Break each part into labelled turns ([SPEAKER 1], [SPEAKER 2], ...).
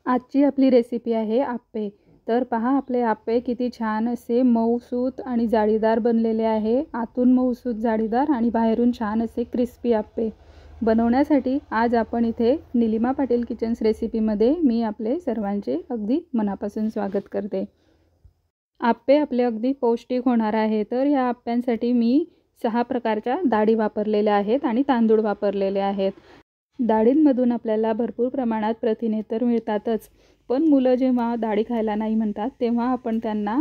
[SPEAKER 1] आजची आपली रेसिपी आहे आप्पे। तर पहा आपले आप्पे किती छान असे मऊसूत आणि जाळीदार बनलेले आहे। आतून मऊसूत जाळीदार आणि बाहेरून छान असे क्रिस्पी आप्पे बनवण्यासाठी आज आपण इथे निलिमा पाटील किचन्स रेसिपीमध्ये मी आपले सर्वांचे अगदी मनापासून स्वागत करते। आप्पे आपले अगदी पौष्टिक होणार आहे। तर या आप्प्यांसाठी मी 6 प्रकारच्या डाळी वापरलेल्या आहेत आणि तांदूळ वापरलेले आहेत। डाळींमधून आपल्याला भरपूर प्रमाणात प्रथिने तर मिळतातच, पण मुलं जेव्हा डाळी खायला नाही म्हणतात तेव्हा आपण त्यांना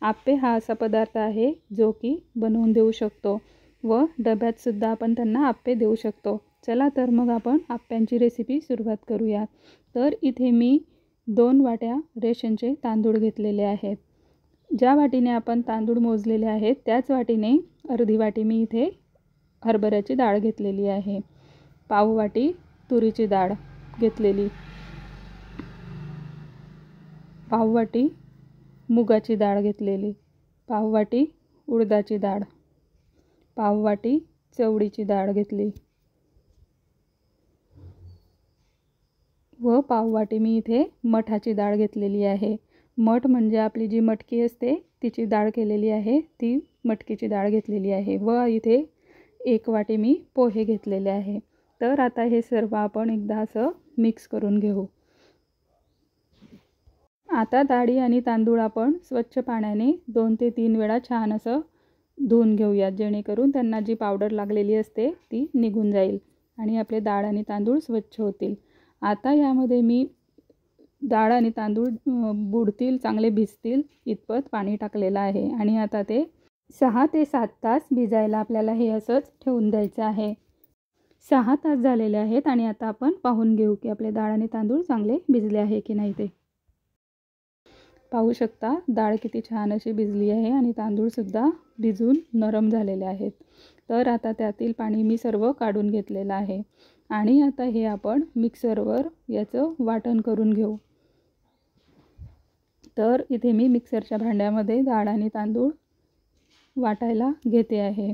[SPEAKER 1] आप्पे हा असा पदार्थ आहे जो की बनवून देऊ शकतो व डब्यात सुद्धा आपण त्यांना आप्पे देऊ शकतो। चला तर मग आपण आप्प्यांची रेसिपी सुरुवात करूया। तर इथे मी 2 वाट्या रेशनचे तांदूळ घेतलेले आहेत। ज्या वाटीने आपण तांदूळ मोजलेले आहेत त्याच वाटीने अर्धी वाटी मी इथे हरभऱ्याची डाळ घेतलेली आहे। पाव वाटी तुरीची डाळ घेतलेली, पाव वाटी मुगाची डाळ घेतलेली, पाव वाटी उडदाची डाळ, पाव वाटी चवळीची डाळ घेतली व पाव वाटी मी इथे मठाची डाळ घेतलेली आहे। मठ म्हणजे आपली जी मटकी असते तिची डाळ केलेली आहे, ती मटकीची डाळ घेतलेली आहे व इथे 1 वाटी मी पोहे घेतलेले आहे। तर आता हे सर्व आपण एकदा असं मिक्स करून घेऊ। आता डाळी आणि तांदूळ आपण स्वच्छ पाण्याने 2 ते 3 वेळा छान असं धुवून घेऊयात, जेणेकरून त्यांना जी पावडर लागलेली असते ती निघून जाईल आणि आपले डाळ आणि तांदूळ स्वच्छ होतील। आता यामध्ये मी डाळ आणि तांदूळ बुडतील, चांगले भिजतील इतपत पाणी टाकलेलं आहे आणि आता ते 6 ते 7 तास भिजायला आपल्याला हे असंच ठेवून द्यायचं आहे। 6 तास झालेले आहेत आणि आता आपण पाहून घेऊ की आपले डाळ आणि तांदूळ चांगले भिजले आहे की नाही ते। पाहू शकता डाळ किती छान अशी भिजली आहे आणि तांदूळ सुद्धा भिजून नरम झालेले आहेत। तर आता त्यातील पाणी मी सर्व काढून घेतलेलं आहे आणि आता हे आपण मिक्सरवर याचं वाटण करून घेऊ। तर इथे मी मिक्सरच्या भांड्यामध्ये डाळ आणि तांदूळ वाटायला घेते आहे।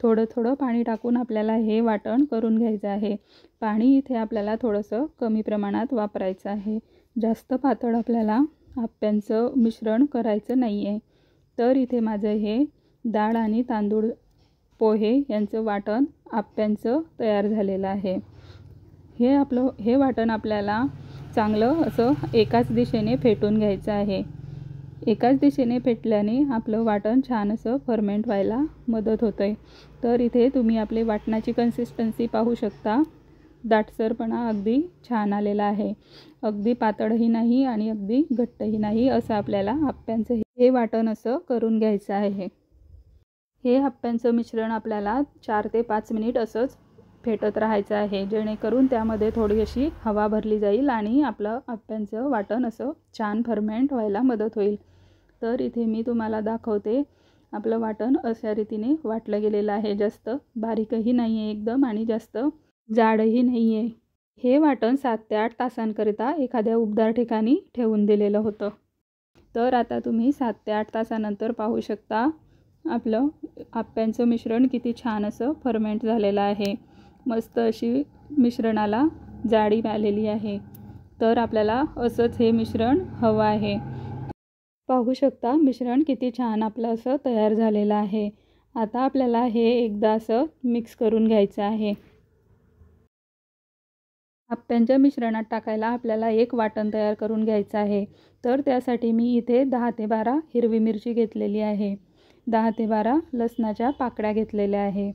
[SPEAKER 1] थोडं थोडं पाणी टाकून आपल्याला हे वाटण करून घ्यायचं आहे। पाणी इथे आपल्याला थोडंसं कमी प्रमाणात वापरायचं आहे, जास्त पातळ आपल्याला आप्प्यांचं मिश्रण करायचं नाही आहे। तर इथे माझं हे डाळ आणि तांदूळ पोहे यांचं वाटण आप्प्यांचं तयार झालेलं आहे। हे वाटण आपल्याला चांगलं असं एकाच दिशेने फेटून घ्यायचं आहे। एकाच दिशेने फेटल्याने आपलं वाटण छान असं फर्मेंट व्हायला मदत होते। तर इथे तुम्ही आपले वाटणाची कन्सिस्टन्सी पाहू शकता, दाटसरपणा अगदी छान आलेला आहे, अगदी पातळही नाही आणि अगदी घट्टही नाही, असं आपल्याला आप्प्यांचं हे वाटण असं करून घ्यायचं आहे। हे आप्प्यांचं मिश्रण आपल्याला 4 ते 5 मिनिट असंच फेटत राहायचं आहे, जेणेकरून त्यामध्ये थोडी अशी हवा भरली जाईल आणि आपलं आप्प्यांचं वाटण असं छान फर्मेंट व्हायला मदत होईल। तर इथे मी तुम्हाला दाखवते, आपलं वाटण अशा रीतीने वाटलं गेलेलं आहे, जास्त बारीकही नाही आहे एकदम आणि जास्त जाडही नाही आहे। हे वाटण 7 ते 8 तासांकरिता एखाद्या उबदार ठिकाणी ठेवून दिलेलं होतं। तर आता तुम्ही 7 ते 8 तासानंतर पाहू शकता आपलं आप्प्यांचं मिश्रण किती छान असं फर्मेंट झालेलं आहे, मस्त अशी मिश्रणाला जाडी आलेली आहे। तर आपल्याला असंच हे मिश्रण हवं आहे। पाहू शकता मिश्रण किती छान आपलं असं तयार झालेलं आहे। आता आपल्याला हे एकदा असं मिक्स करून घ्यायचं आहे। आप्प्यांच्या मिश्रणात टाकायला आपल्याला एक वाटण तयार करून घ्यायचं आहे। तर त्यासाठी मी इथे 10 ते 12 हिरवी मिरची घेतलेली आहे, 10 ते 12 लसणाच्या पाकळ्या घेतलेल्या आहे,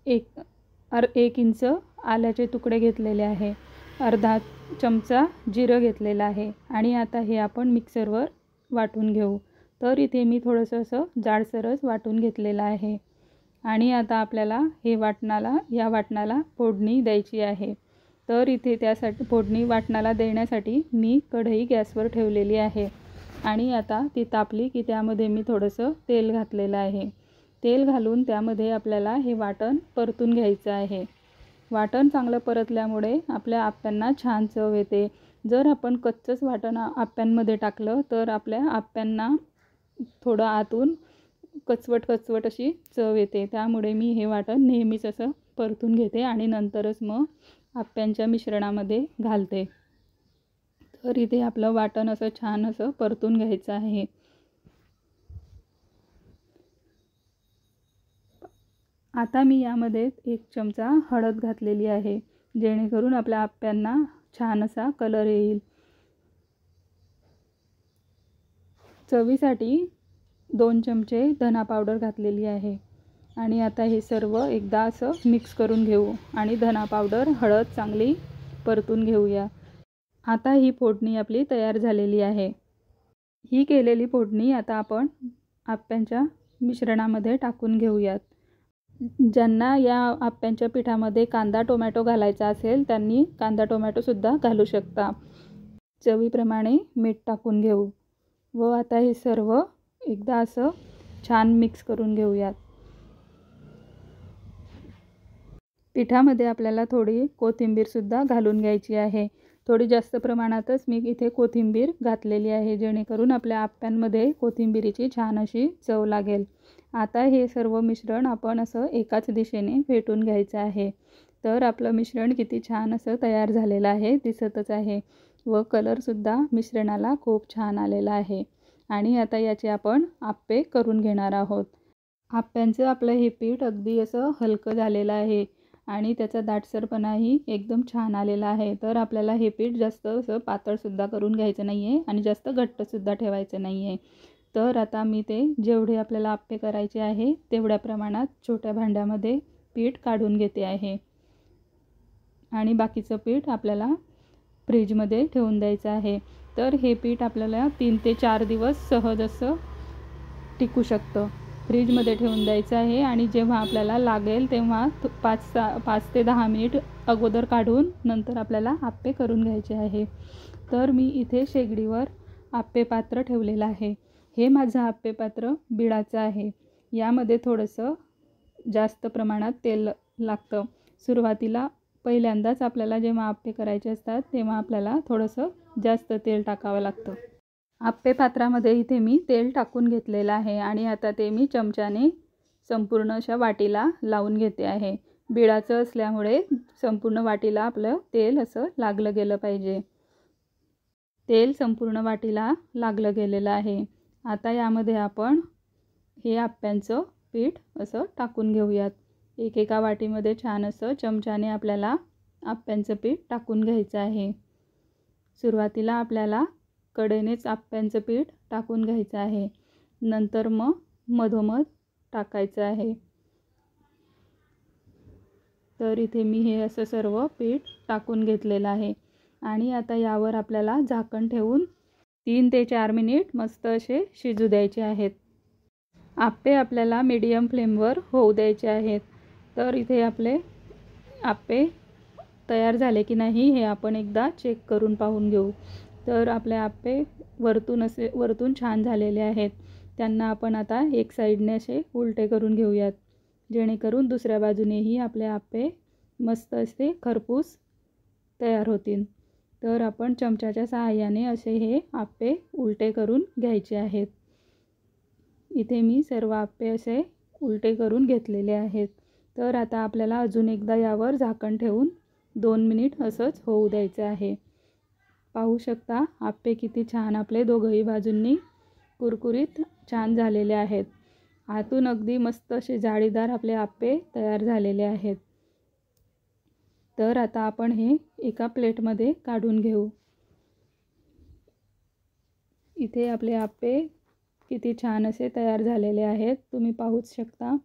[SPEAKER 1] 1 इंच आल्याचे तुकडे घेतलेले आहे, अर्धा चमचा जिरं घेतलेलं आहे आणि आता हे आपण मिक्सरवर वाटून घेऊ। तर इथे मी थोडंसं असं जाडसरच वाटून घेतलेलं आहे आणि आता आपल्याला या वाटणाला फोडणी द्यायची आहे। तर इथे त्यासाठी फोडणी वाटणाला देण्यासाठी मी कढई गॅसवर ठेवलेली आहे आणि आता ती तापली की त्यामध्ये मी थोडंसं तेल घातलेलं आहे। तेल घालून त्यामध्ये आपल्याला हे वाटण परतून घ्यायचं आहे। वाटण चांगलं परतल्यामुळे आपल्या आप्प्यांना छान चव येते। जर आपण कच्चंच वाटण आप्प्यांमध्ये टाकलं तर आपल्या आप्प्यांना थोडं आतून कचवट अशी चव येते। त्यामुळे मी हे वाटण नेहमीच असं परतून घेते आणि नंतरच मग आप्यांच्या मिश्रणामध्ये घालते। तर इथे आपलं वाटण असं छान असं परतून घ्यायचं आहे। आता मी यामध्ये 1 चमचा हळद घातलेली आहे, जेणेकरून आपल्या आप्यांना छान असा कलर येईल। चवीसाठी 2 चमचे धना पावडर घातलेली आहे आणि आता हे सर्व एकदा असं मिक्स करून घेऊ आणि धना पावडर, हळद चांगली परतून घेऊया। आता ही फोडणी आपली तयार झालेली आहे। ही केलेली फोडणी आता आपण आप्यांच्या मिश्रणामध्ये टाकून घेऊयात। ज्यांना या आप्यांच्या पिठामध्ये कांदा टोमॅटो घालायचा असेल त्यांनी कांदा टोमॅटो सुद्धा घालू शकता। चवीप्रमाणे मीठ टाकून घेऊ व आता हे सर्व एकदा असं छान मिक्स करून घेऊयात। पिठामध्ये आपल्याला थोडी कोथिंबीर सुद्धा घालून घ्यायची आहे। थोडी जास्त प्रमाणातच मी इथे कोथिंबीर घातलेली आहे, जेणेकरून आपल्या आप्यांमध्ये कोथिंबीरीची छान अशी चव लागेल। आता हे सर्व मिश्रण आपण असं एकाच दिशेने फेटून घ्यायचं आहे। तर आपलं मिश्रण किती छान असं तयार झालेलं आहे दिसतच आहे व कलरसुद्धा मिश्रणाला खूप छान आलेला आहे। आणि आता याचे आपण आप्पे करून घेणार आहोत। आप्यांचं आपलं हे पीठ अगदी असं हलकं झालेलं आहे आणि त्याचा दाटसरपणाही एकदम छान आलेला आहे। तर आपल्याला हे पीठ जास्त असं पातळसुद्धा करून घ्यायचं नाही आहे आणि जास्त घट्टसुद्धा ठेवायचं नाही आहे। तर आता मी ते जेवढे आपल्याला आप्पे करायचे आहे तेवढ्या प्रमाणात छोट्या भांड्यामध्ये पीठ काढून घेते आहे आणि बाकीचं पीठ आपल्याला फ्रीजमध्ये ठेवून द्यायचं आहे। तर हे पीठ आपल्याला 3 ते 4 दिवस सहज असं टिकू शकतं। फ्रीजमध्ये ठेवून द्यायचं आहे आणि जेव्हा आपल्याला लागेल तेव्हा 5 ते 10 मिनिट अगोदर काढून नंतर आपल्याला आप्पे करून घ्यायचे आहे। तर मी इथे शेगडीवर आप्पे पात्र ठेवलेलं आहे। हे माझं आप्पे पात्र बिळाचं आहे। यामध्ये थोडंसं जास्त प्रमाणात तेल लागतं। सुरुवातीला पहिल्यांदाच आपल्याला जेव्हा आप्पे करायचे असतात तेव्हा आपल्याला थोडंसं जास्त तेल टाकावं लागतं। आप्पे पात्रामध्ये इथे मी तेल टाकून घेतलेलं आहे आणि आता ते मी चमच्याने संपूर्ण अशा वाटीला लावून घेते आहे। बिळाचं असल्यामुळे संपूर्ण वाटीला आपलं तेल असं लागलं गेलं पाहिजे। तेल संपूर्ण वाटीला लागलं गेलेलं आहे। आता यामध्ये आपण हे आप्यांचं पीठ असं टाकून घेऊयात। एकेका वाटीमध्ये छान असं चमच्याने आपल्याला आप्यांचं पीठ टाकून घ्यायचं आहे। सुरुवातीला आपल्याला कडेनेच आप्यांचं पीठ टाकून घ्यायचं आहे, नंतर मग मधोमध टाकायचं आहे। तर इथे मी हे असं सर्व पीठ टाकून घेतलेलं आहे आणि आता यावर आपल्याला झाकण ठेवून 3 ते 4 मिनिट मस्त असे शिजू द्यायचे आहेत। आप्पे आपल्याला मीडियम फ्लेमवर होऊ द्यायचे आहेत। तर इथे आपले आप्पे तयार झाले की नाही हे आपण एकदा चेक करून पाहून घेऊ। तर आपले आप्पे वरतून छान झालेले आहेत। त्यांना आपण आता एक साईडने असे उलटे करून घेऊयात, जेणेकरून दुसऱ्या बाजूनेही आपले आप्पे मस्त असे खरपूस तयार होतील। तर आपण चमच्याच्या सहाय्याने असे हे आप्पे उलटे करून घ्यायचे आहेत। इथे मी सर्व आप्पे असे उलटे करून घेतलेले आहेत। तर आता आपल्याला अजून एकदा यावर झाकण ठेवून 2 मिनिट असंच होऊ द्यायचं आहे। पाहू शकता आप्पे किती छान आपले दोघंही बाजूंनी कुरकुरीत छान झालेले आहेत। आतून अगदी मस्त असे जाळीदार आपले आप्पे तयार झालेले आहेत। तर आता आपण हे एका प्लेटमध्ये काढून घेऊ। इथे आपले आप्पे किती छान असे तयार झालेले आहेत, तुम्ही पाहूच शकता।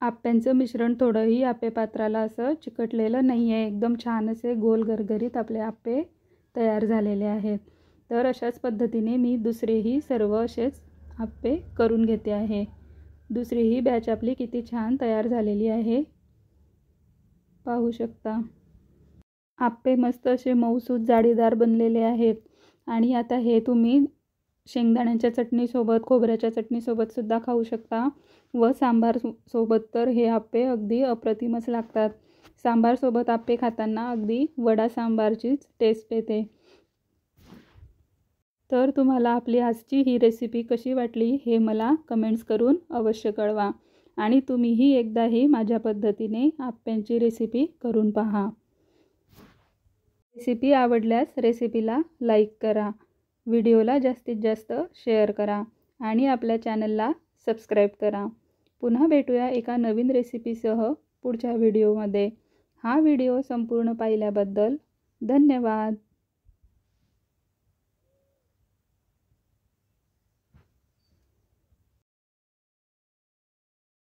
[SPEAKER 1] आप्यांचं मिश्रण थोडंही आप्पे पात्राला असं चिकटलेलं नाही आहे। एकदम छान असे गोल गरगरीत आपले आप्पे तयार झालेले आहेत। तर अशाच पद्धतीने मी दुसरेही सर्व असेच आप्पे करून घेते आहे। दुसरीही बॅच आपली किती छान तयार झालेली आहे, पाहू शकता। आप्पे मस्त असे मऊसूत जाळीदार बनलेले आहेत आणि आता हे तुम्ही शेंगदाण्याच्या चटणीसोबत, खोबऱ्याच्या चटणीसोबत सुद्धा खाऊ शकता व सांबार सोबत तर हे आप्पे अगदी अप्रतिमच लागतात। सांबारसोबत आप्पे खाताना अगदी वडा सांबारचीच टेस्ट येते। तर तुम्हाला आपली आजची ही रेसिपी कशी वाटली हे मला कमेंट्स करून अवश्य कळवा आणि तुम्हीही एकदाही माझ्या पद्धतीने आप्प्यांची रेसिपी करून पहा। रेसिपी आवडल्यास रेसिपीला लाईक करा, व्हिडिओला जास्तीत जास्त शेअर करा आणि आपल्या चॅनलला सबस्क्राईब करा। पुन्हा भेटूया एका नवीन रेसिपीसह पुढच्या व्हिडिओमध्ये। हा व्हिडिओ संपूर्ण पाहिल्याबद्दल धन्यवाद।